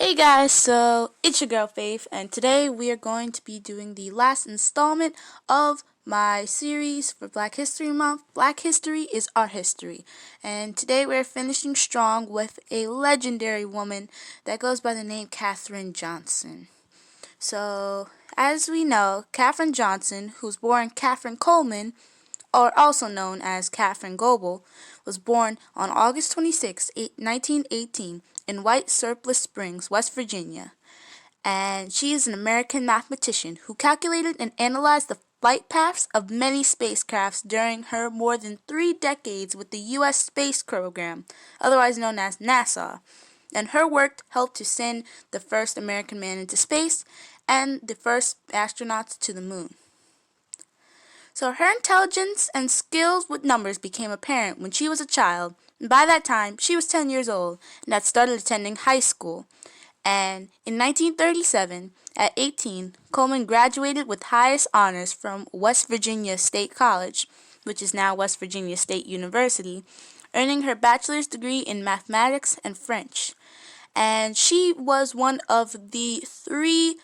Hey guys, so it's your girl Faith, and today we are going to be doing the last installment of my series for Black History Month. Black History is our history, and today we're finishing strong with a legendary woman that goes by the name Katherine Johnson. So, as we know, Katherine Johnson, who's born Katherine Coleman, or also known as Katherine Goebel, was born on August 26, 1918, in White Surplice Springs, West Virginia. And she is an American mathematician who calculated and analyzed the flight paths of many spacecrafts during her more than 3 decades with the U.S. space program, otherwise known as NASA. And her work helped to send the first American man into space and the first astronauts to the moon. So her intelligence and skills with numbers became apparent when she was a child, and by that time she was 10 years old and had started attending high school. And in 1937, at 18, Coleman graduated with highest honors from West Virginia State College, which is now West Virginia State University, earning her bachelor's degree in mathematics and French. And she was one of the 3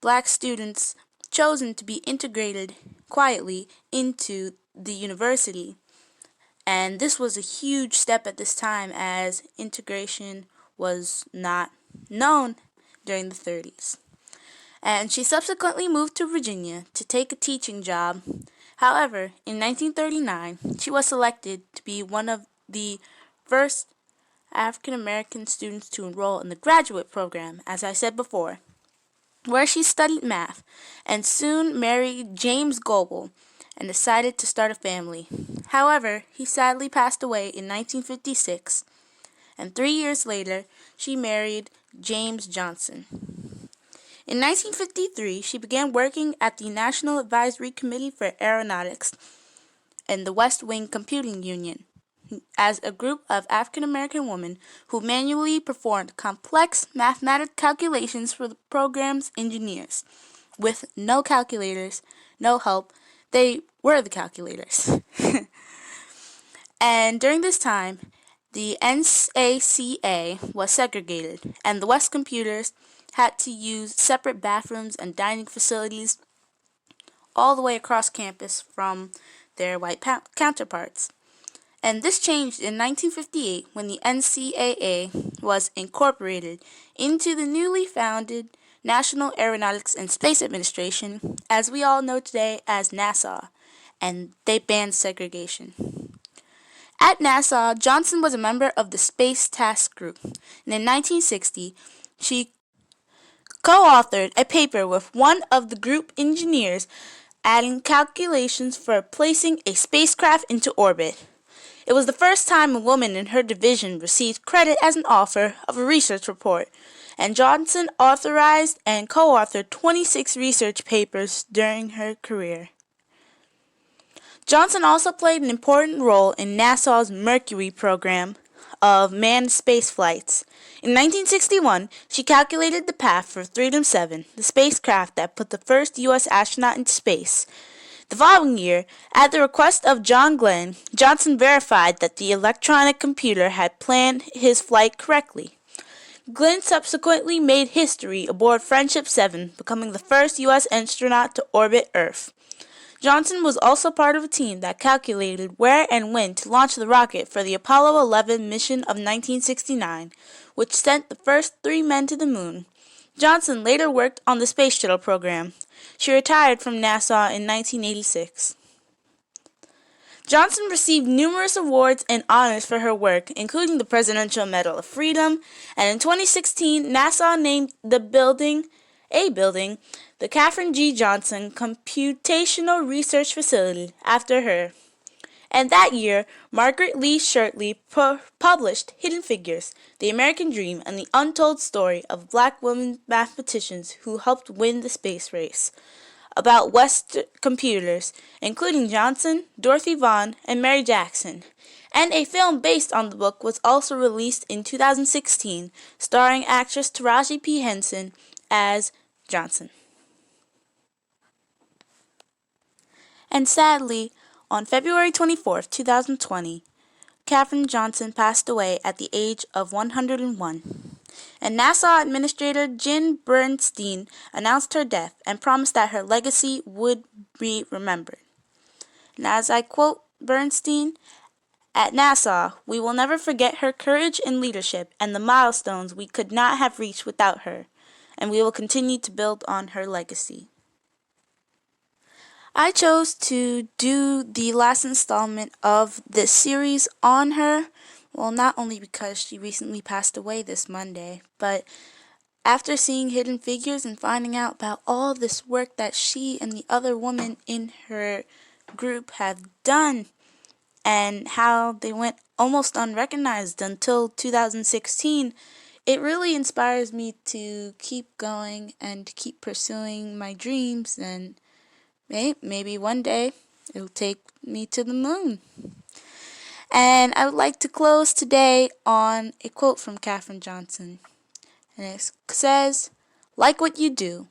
black students chosen to be integrated quietly into the university. And this was a huge step at this time, as integration was not known during the 30s. And she subsequently moved to Virginia to take a teaching job. However, in 1939, she was selected to be one of the first African American students to enroll in the graduate program, as I said before, where she studied math and soon married James Goebel and decided to start a family. However, he sadly passed away in 1956, and 3 years later, she married James Johnson. In 1953, she began working at the National Advisory Committee for Aeronautics and the West Wing Computing Union as a group of African American women who manually performed complex mathematical calculations for the program's engineers. With no calculators, no help, they were the calculators. And during this time, the NACA was segregated, and the West computers had to use separate bathrooms and dining facilities all the way across campus from their white counterparts. And this changed in 1958 when the NCAA was incorporated into the newly founded National Aeronautics and Space Administration, as we all know today as NASA, and they banned segregation. At NASA, Johnson was a member of the Space Task Group, and in 1960, she co-authored a paper with one of the group engineers adding calculations for placing a spacecraft into orbit. It was the first time a woman in her division received credit as an author of a research report, and Johnson authorized and co-authored 26 research papers during her career. Johnson also played an important role in NASA's Mercury program of manned space flights. In 1961, she calculated the path for Freedom 7, the spacecraft that put the first U.S. astronaut into space. The following year, at the request of John Glenn, Johnson verified that the electronic computer had planned his flight correctly. Glenn subsequently made history aboard Friendship 7, becoming the first U.S. astronaut to orbit Earth. Johnson was also part of a team that calculated where and when to launch the rocket for the Apollo 11 mission of 1969, which sent the first 3 men to the moon. Johnson later worked on the Space Shuttle program. She retired from NASA in 1986. Johnson received numerous awards and honors for her work, including the Presidential Medal of Freedom, and in 2016, NASA named a building, the Katherine G. Johnson Computational Research Facility after her. And that year, Margaret Lee Shirtley published Hidden Figures, The American Dream, and the Untold Story of Black Women Mathematicians Who Helped Win the Space Race, about West computers, including Johnson, Dorothy Vaughan, and Mary Jackson. And a film based on the book was also released in 2016, starring actress Taraji P. Henson as Johnson. And sadly, on February 24, 2020, Katherine Johnson passed away at the age of 101. And NASA Administrator Jen Bernstein announced her death and promised that her legacy would be remembered. And as I quote Bernstein, "At NASA, we will never forget her courage and leadership and the milestones we could not have reached without her, and we will continue to build on her legacy." I chose to do the last installment of this series on her, well, not only because she recently passed away this Monday, but after seeing Hidden Figures and finding out about all this work that she and the other women in her group have done, and how they went almost unrecognized until 2016, it really inspires me to keep going and keep pursuing my dreams, and maybe one day it'll take me to the moon. And I would like to close today on a quote from Katherine Johnson. And it says, "Like what you do,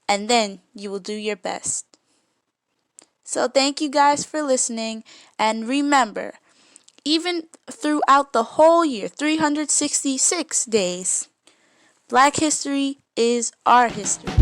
and then you will do your best." So thank you guys for listening, and remember, even throughout the whole year, 366 days, Black history is our history.